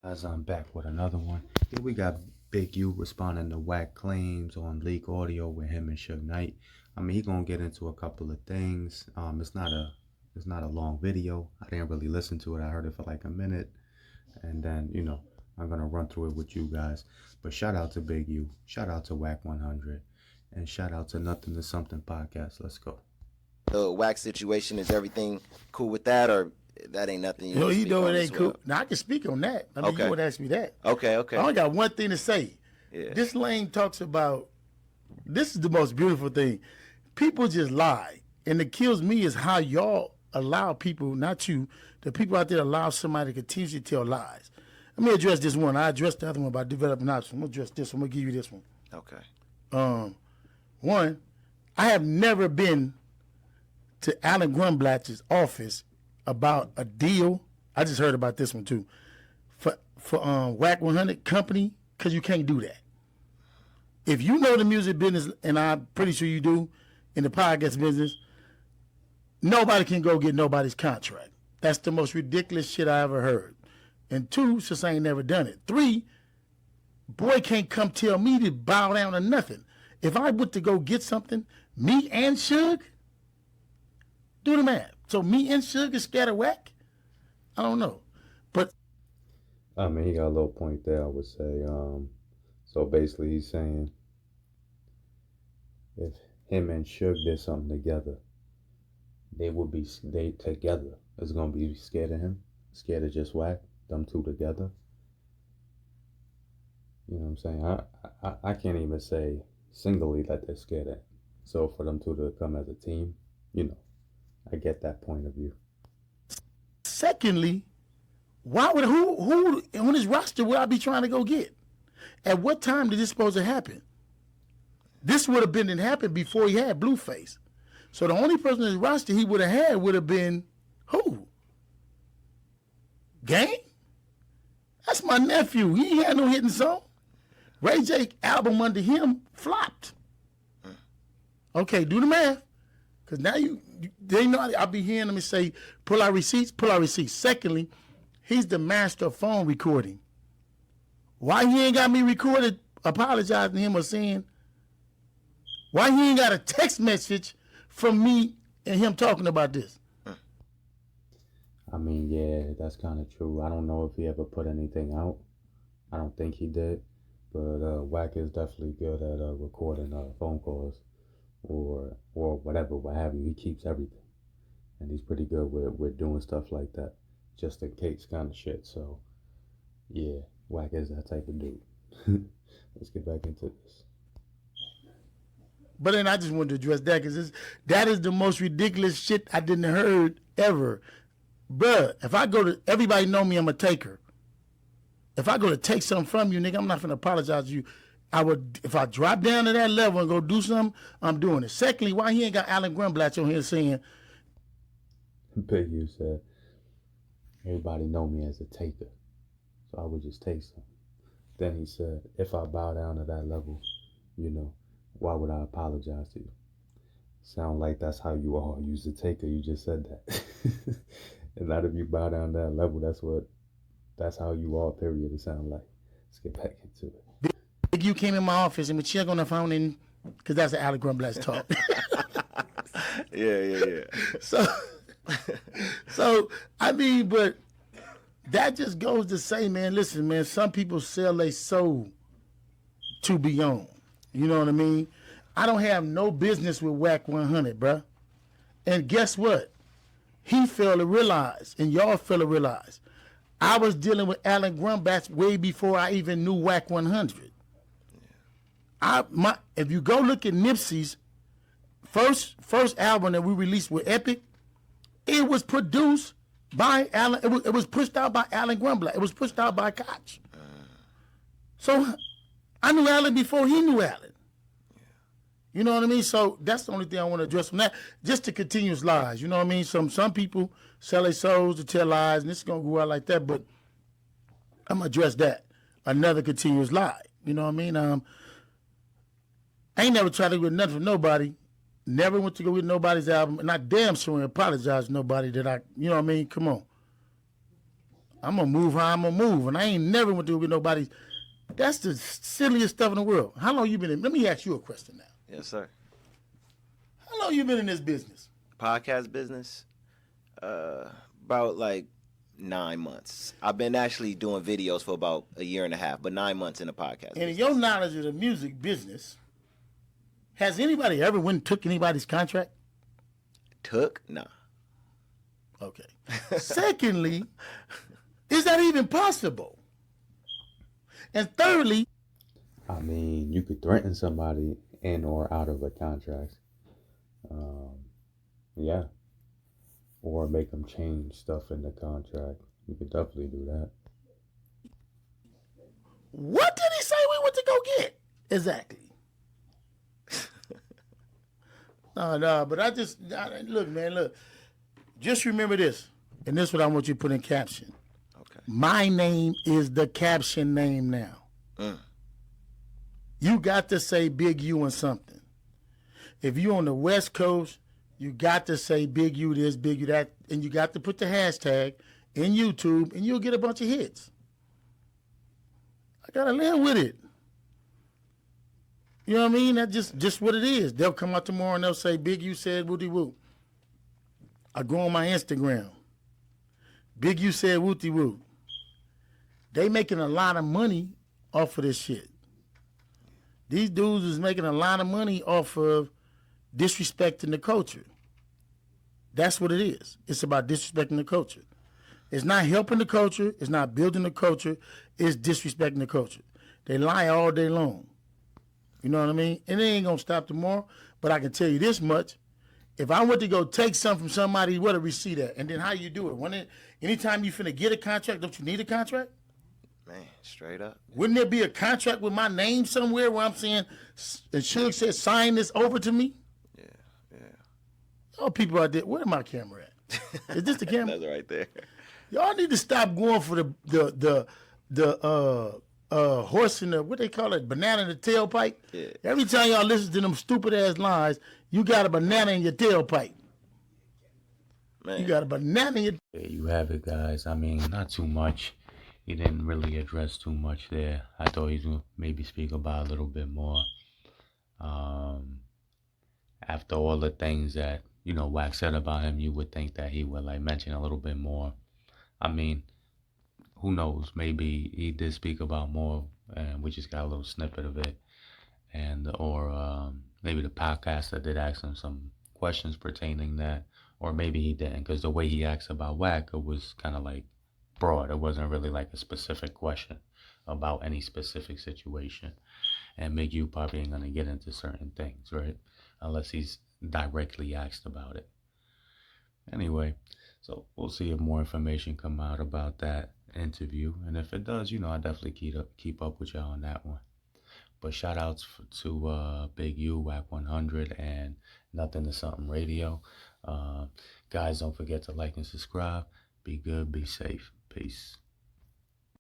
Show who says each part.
Speaker 1: As I'm back with another one. Here we got Big U responding to whack claims on leak audio with him and Suge Knight. I mean, he gonna get into a couple of things. It's not a long video. I didn't really listen to it. I heard it for like a minute, and then I'm gonna run through it with you guys. But shout out to Big U, shout out to Whack 100, and shout out to Nothing to Something podcast. Let's go.
Speaker 2: The wax situation, is everything cool with that, or that ain't nothing you
Speaker 3: No,
Speaker 2: want to
Speaker 3: you
Speaker 2: speak
Speaker 3: know
Speaker 2: on
Speaker 3: it
Speaker 2: as
Speaker 3: ain't
Speaker 2: well?
Speaker 3: cool. Now I can speak on that. I mean,
Speaker 2: Okay.
Speaker 3: you would ask me that.
Speaker 2: Okay.
Speaker 3: I only got one thing to say.
Speaker 2: Yeah.
Speaker 3: This lane talks about. This is the most beautiful thing. People just lie, and it kills me is how y'all allow people, not you, the people out there allow somebody to continuously tell lies. Let me address this one. I addressed the other one about developing options. I'm gonna address this one. I'm gonna give you this one.
Speaker 2: Okay.
Speaker 3: One, I have never been to Alan Grumblatch's office about a deal. I just heard about this one too. For Whack 100 company, because you can't do that. If you know the music business, and I'm pretty sure you do, in the podcast business, nobody can go get nobody's contract. That's the most ridiculous shit I ever heard. And two, since I ain't never done it. Three, boy can't come tell me to bow down to nothing. If I went to go get something, me and Suge, do the math. So me and Suge is scared of Whack? I don't know. But
Speaker 1: I mean, he got a little point there. I would say. So basically, he's saying if him and Suge did something together, they together is gonna be scared of him, scared of just Whack, them two together. You know what I'm saying? I can't even say singly that they're scared of him. So for them two to come as a team, I get that point of view.
Speaker 3: secondly, why would who on his roster would I be trying to go get? At what time did this supposed to happen? This would have been happened before he had Blueface. So the only person on his roster he would have had would have been who? Game? That's my nephew. He ain't had no hitting song. Ray J album under him flopped. Okay, do the math. Because now they know I'll be hearing them say, pull out receipts, pull out receipts. Secondly, he's the master of phone recording. Why he ain't got me recorded apologizing to him or saying, why he ain't got a text message from me and him talking about this?
Speaker 1: I mean, yeah, that's kind of true. I don't know if he ever put anything out. I don't think he did. But Wack is definitely good at recording phone calls or whatever, what have you. He keeps everything. And he's pretty good with doing stuff like that, just in case kind of shit. So, yeah, Wack is that type of dude. Let's get back into this.
Speaker 3: But then I just wanted to address that because that is the most ridiculous shit I didn't heard ever. Bruh, if I go to, everybody know me, I'm a taker. If I go to take something from you, nigga, I'm not finna apologize to you. If I drop down to that level and go do something, I'm doing it. Secondly, why he ain't got Alan Grumblatch on here saying,
Speaker 1: Big U said, everybody know me as a taker, so I would just take some. Then he said, if I bow down to that level, why would I apologize to you? Sound like that's how you are. You's a taker. You just said that. And not if you bow down to that level, that's how you are, period, it sound like. Let's get back into it.
Speaker 3: Big U came in my office and we check on the phone and, because that's the Alan Grumblatch talk.
Speaker 2: Yeah.
Speaker 3: So, I mean, but that just goes to say, man, listen, man, some people sell their soul to be on. You know what I mean? I don't have no business with Whack 100, bruh. And guess what? He failed to realize, and y'all failed to realize, I was dealing with Alan Grumblatch way before I even knew Whack 100. If you go look at Nipsey's first album that we released with Epic, it was produced by Alan. It was pushed out by Alan Grumblatch. It was pushed out by Koch. So I knew Alan before he knew Alan. You know what I mean? So that's the only thing I want to address from that. Just the continuous lies. You know what I mean? Some people sell their souls to tell lies, and it's going to go out like that. But I'm going to address that. Another continuous lie. You know what I mean? I ain't never tried to get nothing from nobody. Never went to go with nobody's album. And I damn sure apologize to nobody that you know what I mean? Come on. I'm gonna move how I'm gonna move, and I ain't never went to with nobody. That's the silliest stuff in the world. How long you been in? Let me ask you a question now.
Speaker 2: Yes, sir.
Speaker 3: How long you been in this business?
Speaker 2: Podcast business, about like 9 months. I've been actually doing videos for about a year and a half, but 9 months in the podcast.
Speaker 3: And in your knowledge of the music business, has anybody ever went and took anybody's contract?
Speaker 2: Took? Nah.
Speaker 3: Okay. Secondly, is that even possible? And thirdly,
Speaker 1: I mean, you could threaten somebody in or out of a contract. Yeah. Or make them change stuff in the contract. You could definitely do that.
Speaker 3: what did he say we went to go get? Exactly. No, but look, man, look. Just remember this, and this is what I want you to put in caption.
Speaker 2: Okay.
Speaker 3: My name is the caption name now. You got to say Big U and something. If you on the West Coast, you got to say Big U this, Big U that, and you got to put the hashtag in YouTube, and you'll get a bunch of hits. I gotta live with it. You know what I mean? That's just what it is. They'll come out tomorrow and they'll say, Big U said woody woo. I go on my Instagram. Big U said wooty woo. They making a lot of money off of this shit. These dudes is making a lot of money off of disrespecting the culture. That's what it is. It's about disrespecting the culture. It's not helping the culture. It's not building the culture. It's disrespecting the culture. They lie all day long. You know what I mean? And it ain't going to stop tomorrow. But I can tell you this much. If I went to go take something from somebody, what a receipt at? And then how you do it? Anytime you finna get a contract, don't you need a contract?
Speaker 2: Man, straight up.
Speaker 3: Wouldn't there be a contract with my name somewhere where I'm saying, and Suge said, sign this over to me?
Speaker 2: Yeah.
Speaker 3: Oh, people out there, where my camera at? Is this the camera?
Speaker 2: That's right there.
Speaker 3: Y'all need to stop going for the horse in the, what they call it, banana in the tailpipe.
Speaker 2: Yeah.
Speaker 3: Every time y'all listen to them stupid ass lies, you got a banana in your tailpipe.
Speaker 2: Man.
Speaker 3: You got a banana in your.
Speaker 1: There you have it, guys. I mean, not too much. He didn't really address too much there. I thought he would maybe speak about a little bit more. After all the things that, Wack said about him, you would think that he would mention a little bit more. I mean, who knows? Maybe he did speak about more, and we just got a little snippet of it, or maybe the podcaster did ask him some questions pertaining that, or maybe he didn't, because the way he asked about Wack, it was kind of broad. It wasn't really a specific question about any specific situation, and bigu probably ain't gonna get into certain things, right? Unless he's directly asked about it. Anyway. So we'll see if more information come out about that interview. And if it does, I definitely keep up with y'all on that one. But shout outs to Big U, Wack 100, and Nothin to Somethin Radio. Guys, don't forget to like and subscribe. Be good, be safe. Peace.